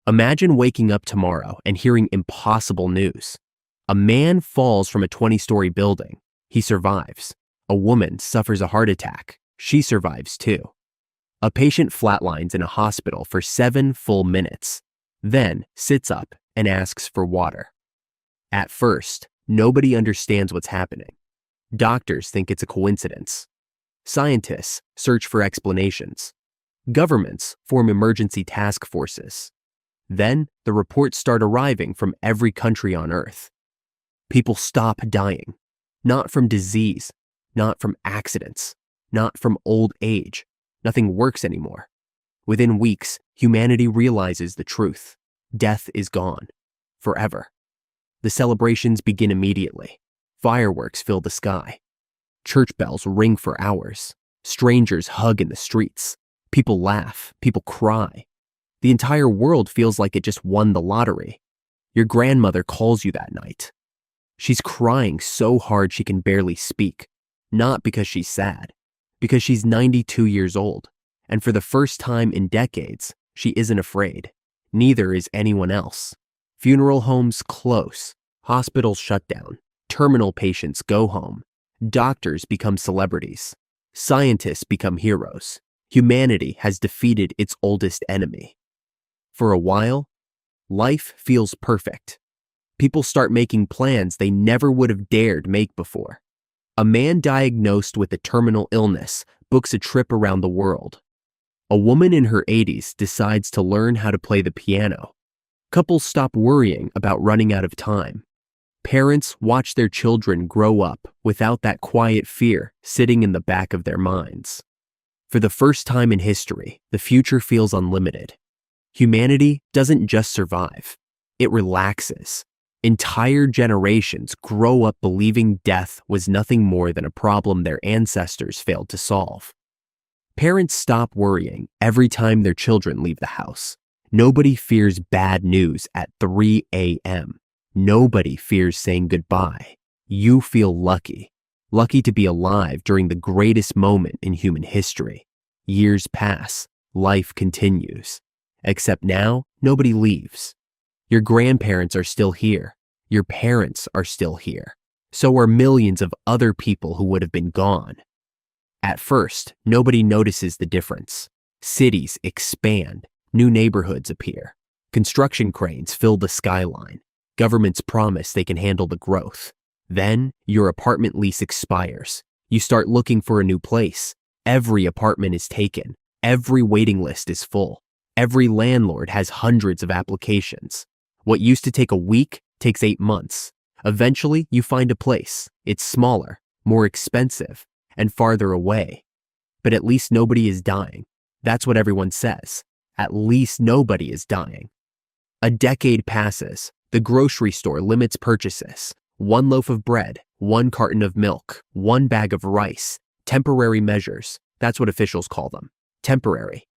Imagine waking up tomorrow and hearing impossible news. A man falls from a 20-story building. He survives. A woman suffers a heart attack. She survives too. A patient flatlines in a hospital for 7 full minutes, then sits up and asks for water. At first, nobody understands what's happening. Doctors think it's a coincidence. Scientists search for explanations. Governments form emergency task forces. Then, the reports start arriving from every country on Earth. People stop dying, not from disease, not from accidents, not from old age. Nothing works anymore. Within weeks, humanity realizes the truth. Death is gone, forever. The celebrations begin immediately. Fireworks fill the sky. Church bells ring for hours. Strangers hug in the streets. People laugh. People cry. The entire world feels like it just won the lottery. Your grandmother calls you that night. She's crying so hard she can barely speak, not because she's sad, because she's 92 years old, and for the first time in decades, she isn't afraid. Neither is anyone else. Funeral homes close, hospitals shut down, terminal patients go home, doctors become celebrities, scientists become heroes. Humanity has defeated its oldest enemy. For a while, life feels perfect. People start making plans they never would have dared make before. A man diagnosed with a terminal illness books a trip around the world. A woman in her 80s decides to learn how to play the piano. Couples stop worrying about running out of time. Parents watch their children grow up without that quiet fear sitting in the back of their minds. For the first time in history, the future feels unlimited. Humanity doesn't just survive, it relaxes. Entire generations grow up believing death was nothing more than a problem their ancestors failed to solve. Parents stop worrying every time their children leave the house. Nobody fears bad news at 3 a.m. Nobody fears saying goodbye. You feel lucky. Lucky to be alive during the greatest moment in human history. Years pass. Life continues. Except now, nobody leaves. Your grandparents are still here. Your parents are still here. So are millions of other people who would have been gone. At first, nobody notices the difference. Cities expand. New neighborhoods appear. Construction cranes fill the skyline. Governments promise they can handle the growth. Then, your apartment lease expires. You start looking for a new place. Every apartment is taken. Every waiting list is full. Every landlord has hundreds of applications. What used to take a week takes 8 months. Eventually, you find a place. It's smaller, more expensive, and farther away. But at least nobody is dying. That's what everyone says. At least nobody is dying. A decade passes. The grocery store limits purchases. 1 loaf of bread, 1 carton of milk, 1 bag of rice. Temporary measures. That's what officials call them. Temporary.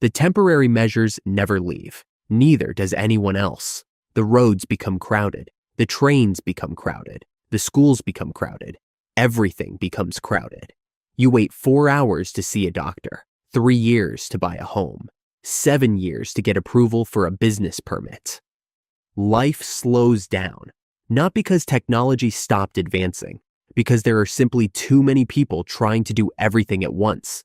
The temporary measures never leave. Neither does anyone else. The roads become crowded. The trains become crowded. The schools become crowded. Everything becomes crowded. You wait 4 hours to see a doctor, 3 years to buy a home, 7 years to get approval for a business permit. Life slows down, not because technology stopped advancing, because there are simply too many people trying to do everything at once.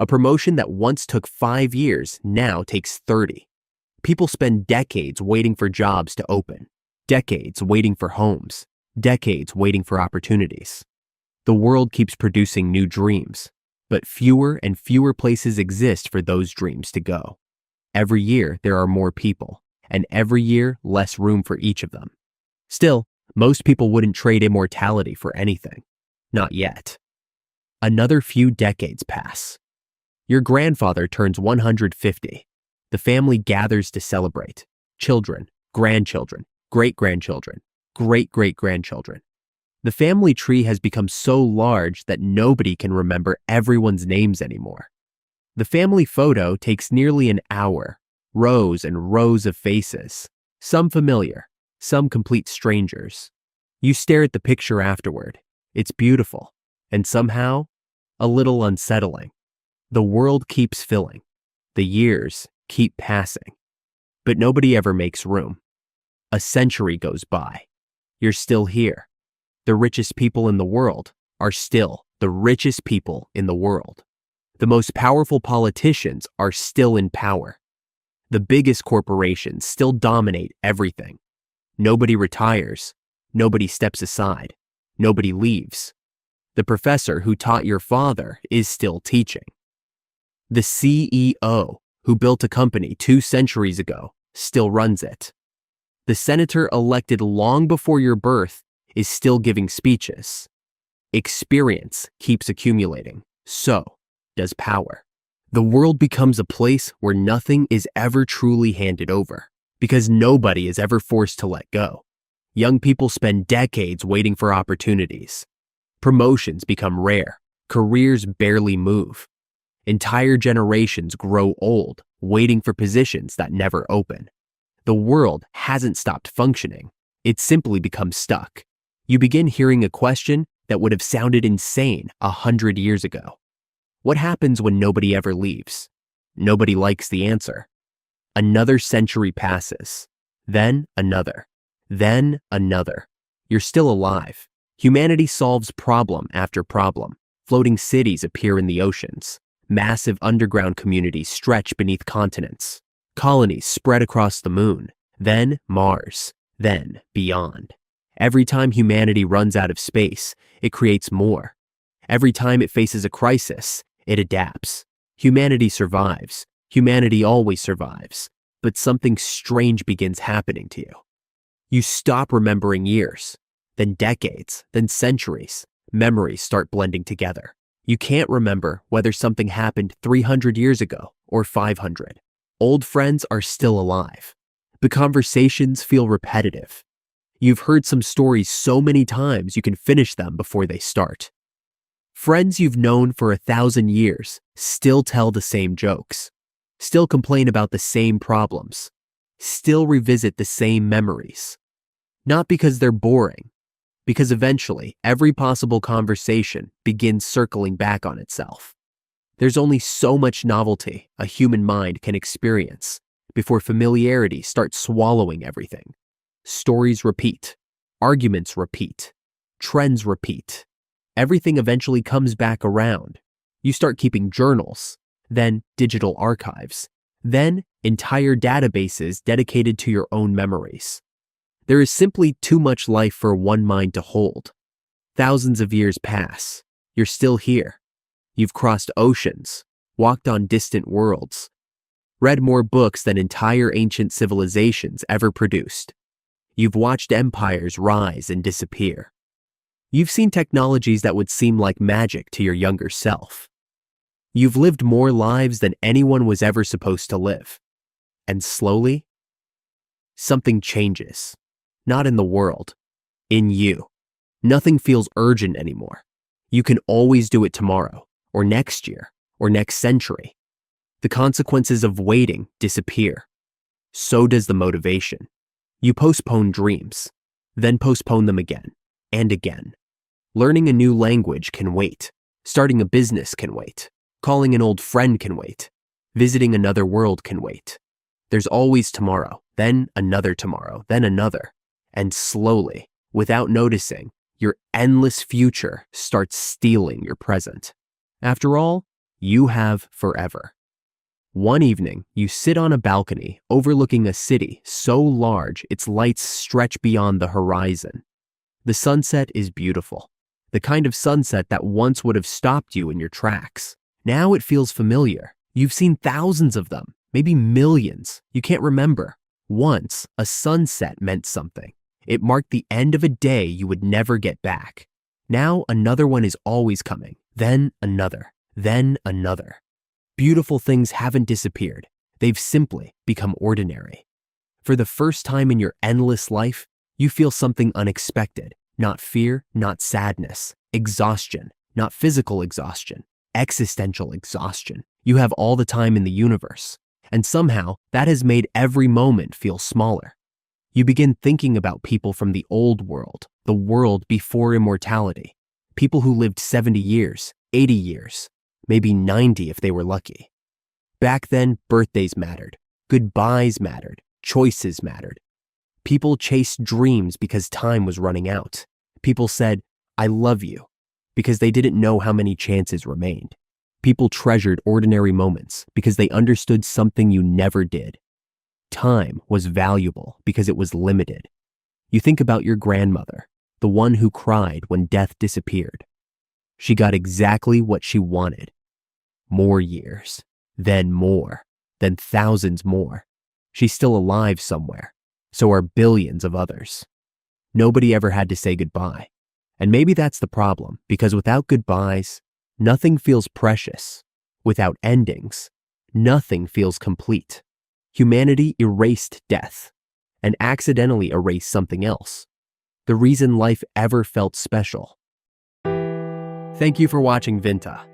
A promotion that once took 5 years now takes 30. People spend decades waiting for jobs to open, decades waiting for homes, decades waiting for opportunities. The world keeps producing new dreams, but fewer and fewer places exist for those dreams to go. Every year, there are more people, and every year, less room for each of them. Still, most people wouldn't trade immortality for anything. Not yet. Another few decades pass. Your grandfather turns 150. The family gathers to celebrate. Children, grandchildren, great-grandchildren, great-great-grandchildren. The family tree has become so large that nobody can remember everyone's names anymore. The family photo takes nearly an hour, rows and rows of faces, some familiar, some complete strangers. You stare at the picture afterward. It's beautiful, and somehow, a little unsettling. The world keeps filling. The years keep passing. but nobody ever makes room. A century goes by. You're still here. The richest people in the world are still the richest people in the world. The most powerful politicians are still in power. The biggest corporations still dominate everything. Nobody retires. Nobody steps aside. Nobody leaves. The professor who taught your father is still teaching. The CEO who built a company 2 centuries ago still runs it. The senator elected long before your birth is still giving speeches. Experience keeps accumulating. So does power. The world becomes a place where nothing is ever truly handed over, because nobody is ever forced to let go. Young people spend decades waiting for opportunities. Promotions become rare. Careers barely move. Entire generations grow old, waiting for positions that never open. The world hasn't stopped functioning. It simply becomes stuck. You begin hearing a question that would have sounded insane 100 years ago. What happens when nobody ever leaves? Nobody likes the answer. Another century passes. Then another. Then another. You're still alive. Humanity solves problem after problem. Floating cities appear in the oceans. Massive underground communities stretch beneath continents. Colonies spread across the moon. Then Mars. Then beyond. Every time humanity runs out of space, it creates more. Every time it faces a crisis, it adapts. Humanity survives. Humanity always survives. But something strange begins happening to you. You stop remembering years, then decades, then centuries. Memories start blending together. You can't remember whether something happened 300 years ago or 500. Old friends are still alive. The conversations feel repetitive. You've heard some stories so many times you can finish them before they start. Friends you've known for 1,000 years still tell the same jokes, still complain about the same problems, still revisit the same memories. Not because they're boring, because eventually every possible conversation begins circling back on itself. There's only so much novelty a human mind can experience before familiarity starts swallowing everything. Stories repeat, arguments repeat, trends repeat. Everything eventually comes back around. You start keeping journals, then digital archives, then entire databases dedicated to your own memories. There is simply too much life for one mind to hold. Thousands of years pass. You're still here. You've crossed oceans, walked on distant worlds, read more books than entire ancient civilizations ever produced. You've watched empires rise and disappear. You've seen technologies that would seem like magic to your younger self. You've lived more lives than anyone was ever supposed to live. And slowly, something changes. Not in the world, in you. Nothing feels urgent anymore. You can always do it tomorrow, or next year, or next century. The consequences of waiting disappear. So does the motivation. You postpone dreams, then postpone them again and again. Learning a new language can wait. Starting a business can wait. Calling an old friend can wait. Visiting another world can wait. There's always tomorrow, then another tomorrow, then another. And slowly, without noticing, your endless future starts stealing your present. After all, you have forever. One evening, you sit on a balcony overlooking a city so large its lights stretch beyond the horizon. The sunset is beautiful, the kind of sunset that once would have stopped you in your tracks. Now it feels familiar. You've seen thousands of them, maybe millions. You can't remember. Once, a sunset meant something. It marked the end of a day you would never get back. Now another one is always coming, then another, then another. Beautiful things haven't disappeared. They've simply become ordinary. For the first time in your endless life, you feel something unexpected. Not fear, not sadness. Exhaustion, not physical exhaustion. Existential exhaustion. You have all the time in the universe. And somehow, that has made every moment feel smaller. You begin thinking about people from the old world, the world before immortality. People who lived 70 years, 80 years, maybe 90 if they were lucky. Back then, birthdays mattered. Goodbyes mattered. Choices mattered. People chased dreams because time was running out. People said, "I love you," because they didn't know how many chances remained. People treasured ordinary moments because they understood something you never did. Time was valuable because it was limited. You think about your grandmother, the one who cried when death disappeared. She got exactly what she wanted. More years, then more, then thousands more. She's still alive somewhere. So are billions of others. Nobody ever had to say goodbye. And maybe that's the problem, because without goodbyes, nothing feels precious. Without endings, nothing feels complete. Humanity erased death and accidentally erased something else. The reason life ever felt special. Thank you for watching Vinta.